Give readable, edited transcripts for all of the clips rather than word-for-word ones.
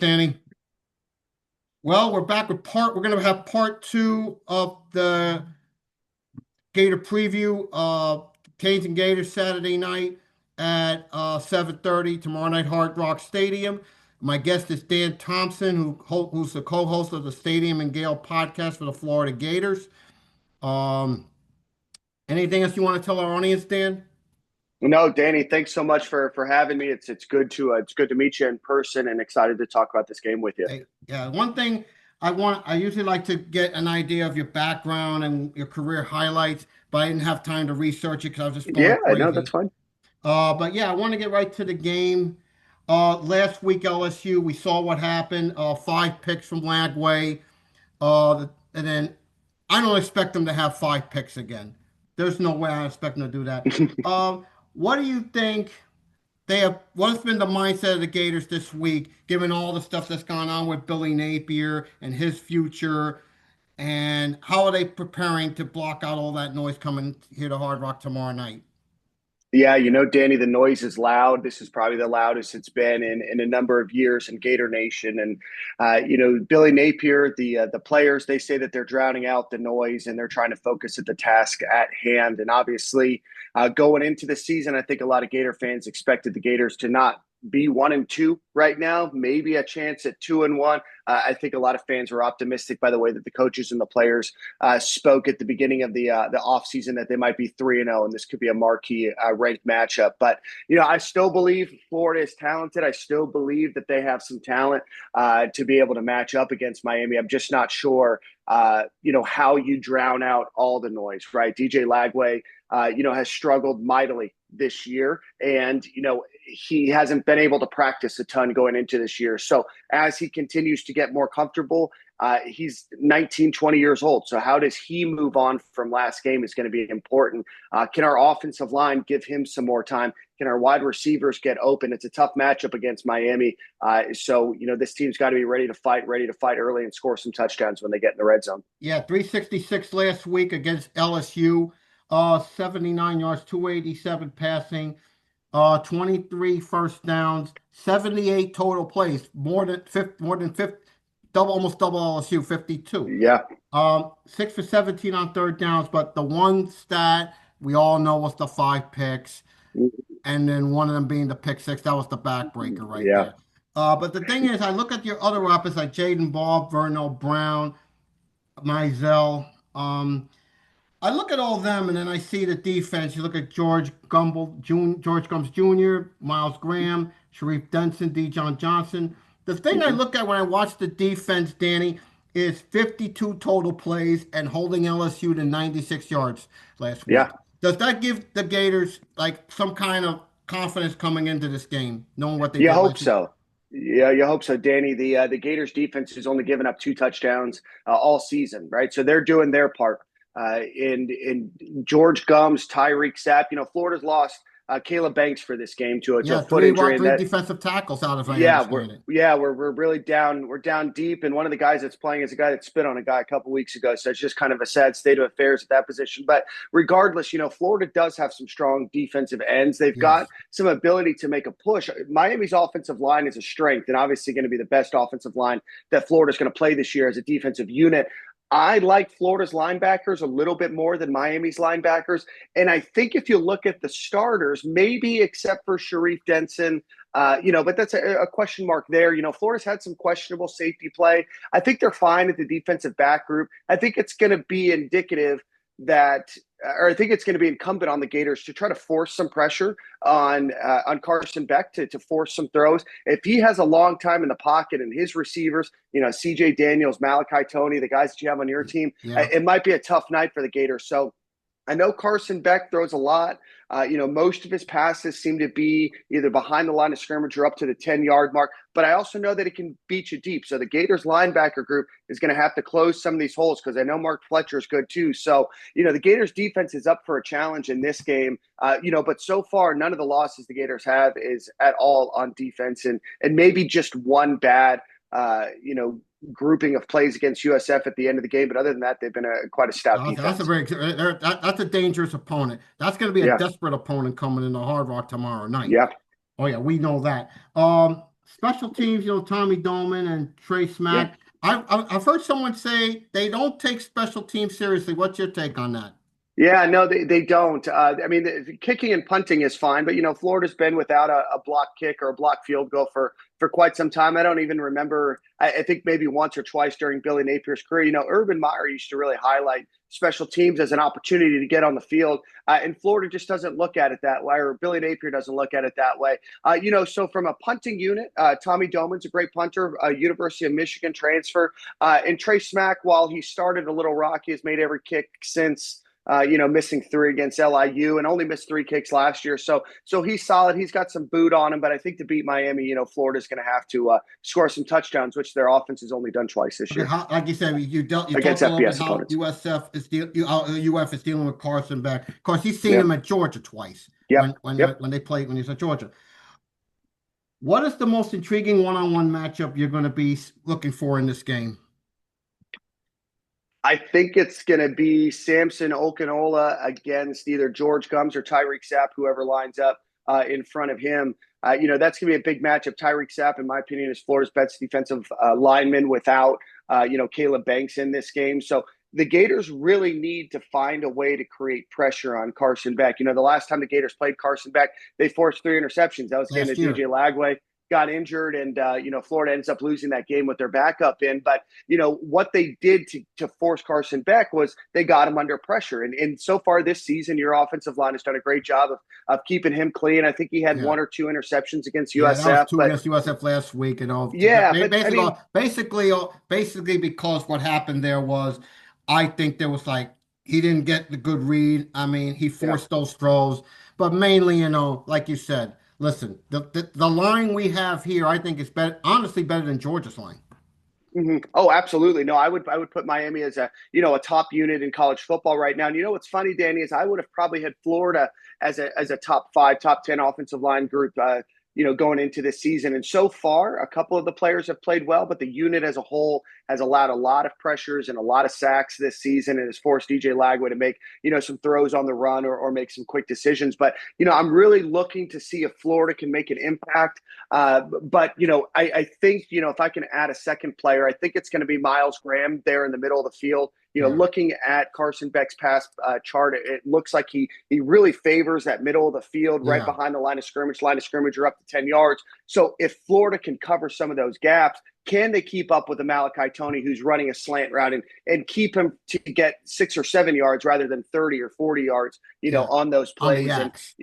Danny. Well, we're going to have part two of the Gator preview. Canes and Gators Saturday night at 7:30 tomorrow night, Hard Rock Stadium. My guest is Dan Thompson, who's the co-host of the Stadium and Gale podcast for the Florida Gators. Um, Anything else you want to tell our audience, Dan? No, Danny, thanks so much for having me. It's good to meet you in person and excited to talk about this game with you. Hey, yeah, one thing I usually like to get an idea of your background and your career highlights, but I didn't have time to research it because I was just Yeah, going no, that's crazy. fine. But yeah, I want to get right to the game. Last week LSU, we saw what happened. Five picks from Lagway. And then I don't expect them to have five picks again. There's no way I expect them to do that. What do you think what's been the mindset of the Gators this week, given all the stuff that's gone on with Billy Napier and his future, and how are they preparing to block out all that noise coming here to Hard Rock tomorrow night? Yeah, Danny, the noise is loud. This is probably the loudest it's been in a number of years in Gator Nation. And Billy Napier, the players, they say that they're drowning out the noise and they're trying to focus at the task at hand. And obviously, going into the season, I think a lot of Gator fans expected the Gators to not be 1-2 right now, maybe a chance at 2-1. I think a lot of fans were optimistic by the way that the coaches and the players spoke at the beginning of the offseason that they might be 3-0, and this could be a marquee ranked matchup. But I still believe Florida is talented. I still believe that they have some talent to be able to match up against Miami. I'm just not sure, how you drown out all the noise, right? DJ Lagway, has struggled mightily this year, and he hasn't been able to practice a ton going into this year. So as he continues to get more comfortable, he's 19, 20 years old. So how does he move on from last game is going to be important. Can our offensive line give him some more time? Can our wide receivers get open? It's a tough matchup against Miami. So this team's got to be ready to fight early and score some touchdowns when they get in the red zone. Yeah, 366 last week against LSU, 79 yards, 287 passing. 23 first downs, 78 total plays, more than 50, almost double LSU, 52. Yeah. 6 for 17 on third downs, but the one stat we all know was the five picks, and then one of them being the pick six. That was the backbreaker right Yeah. there. But the thing is, I look at your other weapons like Jaden Bob, Vernell Brown, Mizell. I look at all of them and then I see the defense. You look at George Gums Jr., Miles Graham, Sharif Denson, John Johnson. The thing I Mhm. look at when I watch the defense, Danny, is 52 total plays and holding LSU to 96 yards last week. Yeah. Does that give the Gators like some kind of confidence coming into this game, knowing what they You did hope last week? so. Yeah, you hope so, Danny. The Gators defense has only given up two touchdowns all season, right? So they're doing their part. In George Gums, Tyreek Sapp, Florida's lost Caleb Banks for this game to a Yeah, foot injury, and three that defensive tackles out, if I yeah, we're understand it. yeah, we're really down. We're down deep, and one of the guys that's playing is a guy that spit on a guy a couple weeks ago. So it's just kind of a sad state of affairs at that position. But regardless, Florida does have some strong defensive ends. They've got Yes. some ability to make a push. Miami's offensive line is a strength, and obviously going to be the best offensive line that Florida's going to play this year as a defensive unit. I like Florida's linebackers a little bit more than Miami's linebackers. And I think if you look at the starters, maybe except for Sharif Denson, but that's a question mark there. Florida's had some questionable safety play. I think they're fine at the defensive back group. I think it's going to be indicative I think it's going to be incumbent on the Gators to try to force some pressure on Carson Beck to force some throws. If he has a long time in the pocket and his receivers, CJ Daniels, Malachi Tony, the guys that you have on your team, Yeah. it might be a tough night for the Gators. So I know Carson Beck throws a lot. Most of his passes seem to be either behind the line of scrimmage or up to the 10-yard mark. But I also know that it can beat you deep. So the Gators linebacker group is going to have to close some of these holes because I know Mark Fletcher is good too. So, the Gators defense is up for a challenge in this game. But so far, none of the losses the Gators have is at all on defense and maybe just one bad, grouping of plays against USF at the end of the game. But other than that, they've been quite a stout That's a defense. that's a dangerous opponent. That's going to be a Yeah. desperate opponent coming into Hard Rock tomorrow night. Yeah. Oh yeah, we know that. special teams, Tommy Dolan and Trey Yeah. Smack. I've heard someone say they don't take special teams seriously. What's your take on that? Yeah, no, they don't. I mean, kicking and punting is fine, but Florida's been without a block kick or a block field goal for quite some time. I don't even remember. I think maybe once or twice during Billy Napier's career. Urban Meyer used to really highlight special teams as an opportunity to get on the field, and Florida just doesn't look at it that way, or Billy Napier doesn't look at it that way. So from a punting unit, Tommy Doman's a great punter, University of Michigan transfer, and Trey Smack, while he started a little rocky, has made every kick since missing three against LIU and only missed three kicks last year. So he's solid. He's got some boot on him, but I think to beat Miami, Florida's going to have to score some touchdowns, which their offense has only done twice this Okay, year like you said, you against talked a little bit FBS how opponents. UF is dealing with Carson back. Of course, you've seen Yep. him at Georgia twice Yep. Yep. when they played when he's at Georgia. What is the most intriguing one-on-one matchup you're going to be looking for in this game? I think it's going to be Samson Okinola against either George Gums or Tyreek Sapp, whoever lines up in front of him. That's going to be a big matchup. Tyreek Sapp, in my opinion, is Florida's best defensive lineman without, Caleb Banks in this game. So the Gators really need to find a way to create pressure on Carson Beck. The last time the Gators played Carson Beck, they forced three interceptions. That was the game Last that year. DJ Lagway got injured, and Florida ends up losing that game with their backup in. But what they did to force Carson Beck was they got him under pressure, and so far this season, your offensive line has done a great job of keeping him clean. I think he had Yeah. one or two interceptions against Yeah, that was USF, two but against USF last week, and all. yeah, but I mean, Basically, because what happened there was, I think there was like he didn't get the good read. I mean, he yeah. forced those throws, but mainly, like you said, listen, the line we have here, I think is better, honestly, better than Georgia's line. Mm-hmm. Oh, absolutely. No, I would put Miami as a top unit in college football right now. And what's funny, Danny, is I would have probably had Florida as a top five, top 10 offensive line group. Going into this season. And so far, a couple of the players have played well, but the unit as a whole has allowed a lot of pressures and a lot of sacks this season and has forced DJ Lagway to make, some throws on the run or make some quick decisions. But, I'm really looking to see if Florida can make an impact. I think, if I can add a second player, I think it's going to be Miles Graham there in the middle of the field. Yeah, Looking at Carson Beck's pass chart, it looks like he really favors that middle of the field, right yeah, behind the line of scrimmage. Line of scrimmage are up to 10 yards. So if Florida can cover some of those gaps, can they keep up with the Malachi Tony, who's running a slant route, and keep him to get 6 or 7 yards rather than 30 or 40 yards, yeah. on those On the plays? And Yaks.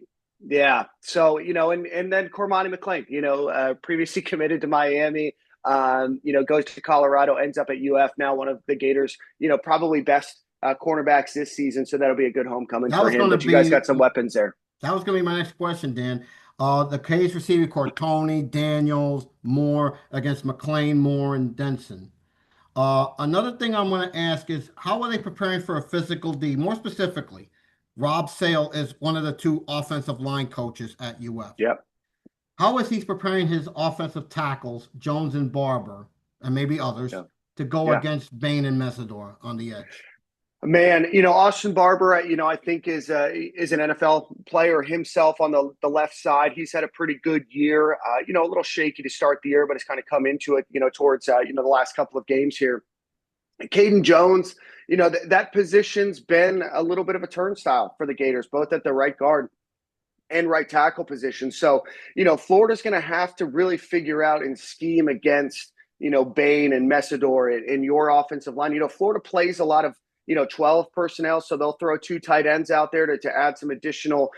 yeah, so and then Cormani McClain, previously committed to Miami, goes to Colorado, ends up at UF, now one of the Gators, probably best cornerbacks this season. So that'll be a good homecoming That for was him. going to But you guys be got some weapons there. That was going to be my next question, Dan. The K's receiving core, Tony, Daniels, Moore against McLean, Moore, and Denson. Another thing I'm going to ask is how are they preparing for a physical D? More specifically, Rob Sale is one of the two offensive line coaches at UF. Yep. How is he preparing his offensive tackles, Jones and Barber, and maybe others, Yeah. to go Yeah. against Bain and Mesidor on the edge? Man, Austin Barber, I think is an NFL player himself on the left side. He's had a pretty good year. A little shaky to start the year, but has kind of come into it, towards the last couple of games here. Caden Jones, that position's been a little bit of a turnstile for the Gators, both at the right guard and right tackle position. So, Florida's going to have to really figure out and scheme against, Bain and Mesidor in your offensive line. Florida plays a lot of, 12 personnel. So they'll throw two tight ends out there to add some additional,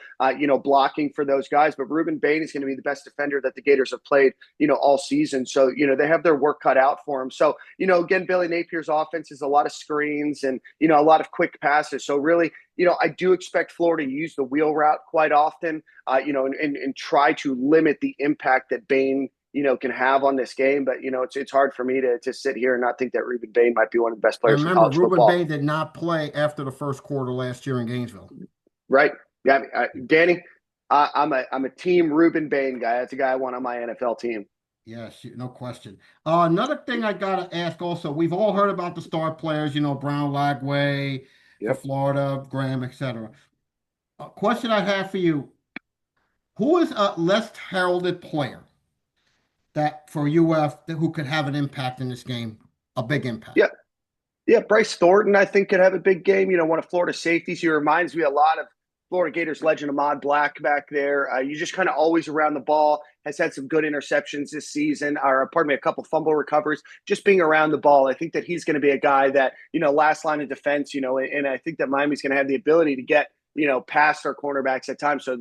blocking for those guys. But Ruben Bain is going to be the best defender that the Gators have played, all season. So, they have their work cut out for them. So, again, Billy Napier's offense is a lot of screens and, a lot of quick passes. So really, I do expect Florida to use the wheel route quite often, and try to limit the impact that Bain, can have on this game. But, it's hard for me to sit here and not think that Ruben Bain might be one of the best And players in remember, college Ruben football. Bain did not play after the first quarter last year in Gainesville. Right. Yeah. Danny, I'm a team Ruben Bain guy. That's a guy I want on my NFL team. Yes, no question. Another thing I gotta ask also, we've all heard about the star players, Brown, Lagway for Yep. Florida, Graham, etc. A question I have for you, who is a less heralded player that for UF who could have an impact in this game, a big impact? Yeah, yeah, Bryce Thornton, I think, could have a big game. One of Florida's safeties. He reminds me a lot of Florida Gators legend Ahmad Black back there. You just kind of always around the ball. Has had some good interceptions this season, or pardon me, a couple fumble recovers. Just being around the ball, I think that he's going to be a guy that last line of defense. And I think that Miami's going to have the ability to get past our cornerbacks at times. So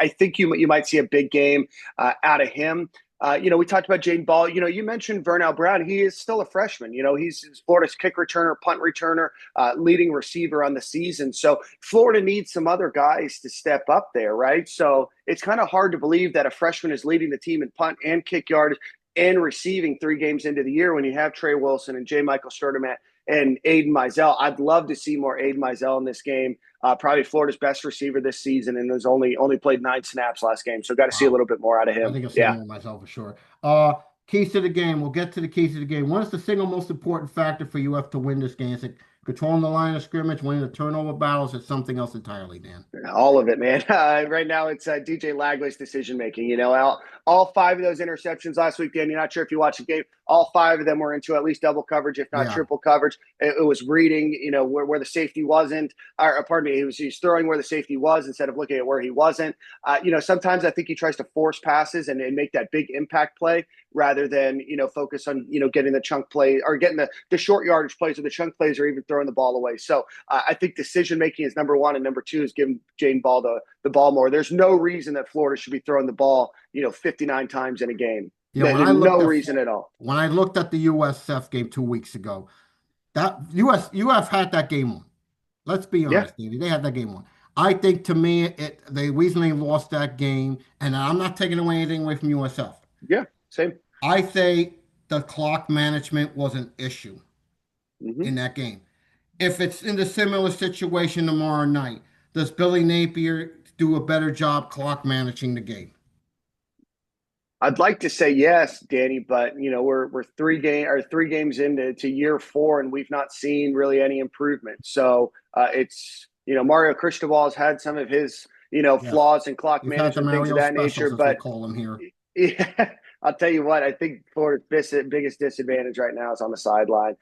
I think you might see a big game out of him. We talked about Jaden Ball. You mentioned Vernell Brown. He is still a freshman. He's Florida's kick returner, punt returner, leading receiver on the season. So Florida needs some other guys to step up there, right? So it's kind of hard to believe that a freshman is leading the team in punt and kick yard and receiving 3 games into the year when you have Trey Wilson and J. Michael Sturdivant and Aiden Mizell. I'd love to see more Aiden Mizell in this game. Probably Florida's best receiver this season, and has only played 9 snaps last game. So got to see a Wow. little bit more out of I him. think I'll see Yeah. more myself for sure. Keys to the game. We'll get to the keys to the game. What is the single most important factor for UF to win this game? Is it controlling the line of scrimmage, winning the turnover battles? It's something else entirely, Dan. All of it, man. Right now, it's DJ Lagley's decision making. All 5 of those interceptions last week, Dan. You're not sure if you watched the game. All 5 of them were into at least double coverage, if not Yeah. triple coverage. It was reading, where the safety wasn't. Or pardon me, he's throwing where the safety was instead of looking at where he wasn't. Sometimes I think he tries to force passes and make that big impact play rather than focus on getting the chunk play or getting the short yardage plays or the chunk plays or even throwing the ball away. So I think decision making is number 1, and number 2 is giving Jaden Ball the ball more. There's no reason that Florida should be throwing the ball 59 times in a game. Yeah, No reason at all. when I looked at the USF game 2 weeks ago, that UF had that game won. Let's be Yeah, honest, Andy. They had that game won. I think to me, the reason they lost that game, and I'm not taking anything away from USF. yeah, same. I say the clock management was an issue Mm-hmm. in that game. If it's in the similar situation tomorrow night, does Billy Napier do a better job clock managing the game? I'd like to say yes, Danny, but we're 3 games into year 4, and we've not seen really any improvement. So it's Mario Cristobal has had some of his Yes. flaws in clock We've had the management, things of Mario that nature, specials, as we but call them here. yeah, I'll tell you what, I think Florida's biggest disadvantage right now is on the sideline.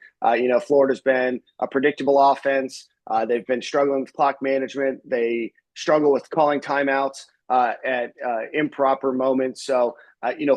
Florida's been a predictable offense. They've been struggling with clock management. They struggle with calling timeouts at improper moments. So,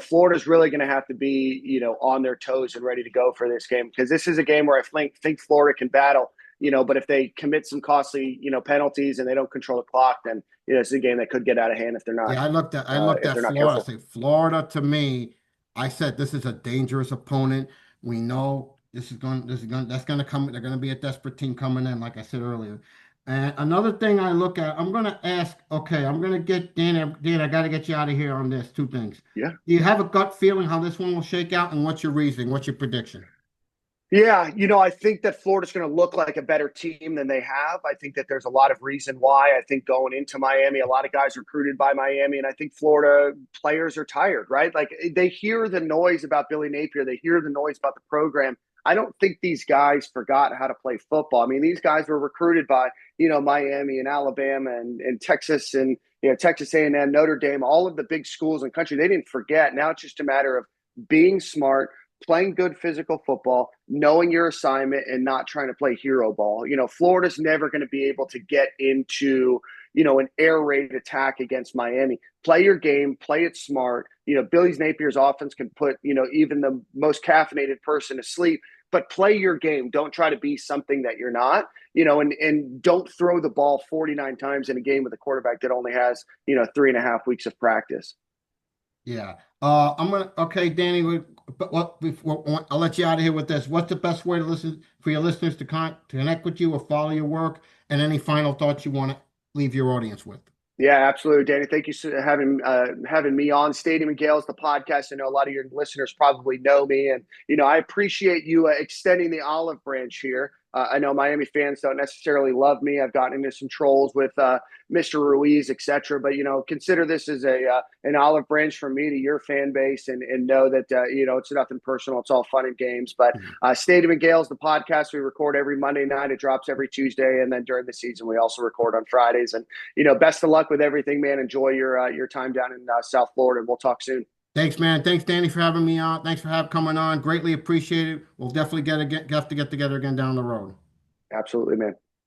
Florida's really going to have to be, on their toes and ready to go for this game, because this is a game where I think Florida can battle. But if they commit some costly, penalties and they don't control the clock, then it's a game that could get out of hand if they're not Yeah, I looked at Florida. I careful. say Florida to me. I said this is a dangerous opponent. We know that's going to come. They're going to be a desperate team coming in, like I said earlier. And another thing I look at, I'm going to ask. Okay, I'm going to get Dan. Dan, I got to get you out of here on this. 2 things. Yeah. Do you have a gut feeling how this one will shake out, and what's your reasoning? What's your prediction? Yeah, I think that Florida's going to look like a better team than they have. I think that there's a lot of reason why. I think going into Miami, a lot of guys recruited by Miami, and I think Florida players are tired, right? Like they hear the noise about Billy Napier, they hear the noise about the program. I don't think these guys forgot how to play football. I mean, these guys were recruited by, Miami and Alabama and Texas and Texas A&M, Notre Dame, all of the big schools in the country. They didn't forget. Now it's just a matter of being smart, playing good physical football, knowing your assignment, and not trying to play hero ball. Florida's never going to be able to get into, an air raid attack against Miami. Play your game, play it smart. Billy Napier's offense can put, even the most caffeinated person to sleep, but play your game. Don't try to be something that you're not, and don't throw the ball 49 times in a game with a quarterback that only has, 3.5 weeks of practice. Yeah. Okay, Danny. But I'll let you out of here with this. What's the best way to listen for your listeners to connect with you or follow your work? And any final thoughts you want to leave your audience with? Yeah, absolutely, Danny. Thank you for having me on. Stadium and Gale is the podcast. I know a lot of your listeners probably know me, and I appreciate you extending the olive branch here. I know Miami fans don't necessarily love me. I've gotten into some trolls with Mr. Ruiz, etc. But consider this as a an olive branch from me to your fan base, and know that it's nothing personal. It's all fun and games. But Stadium and Gale is the podcast. We record every Monday night. It drops every Tuesday, and then during the season, we also record on Fridays. And best of luck with everything, man. Enjoy your time down in South Florida, and we'll talk soon. Thanks, man. Thanks, Danny, for having me on. Thanks for coming on. Greatly appreciated. We'll definitely have to get together again down the road. Absolutely, man.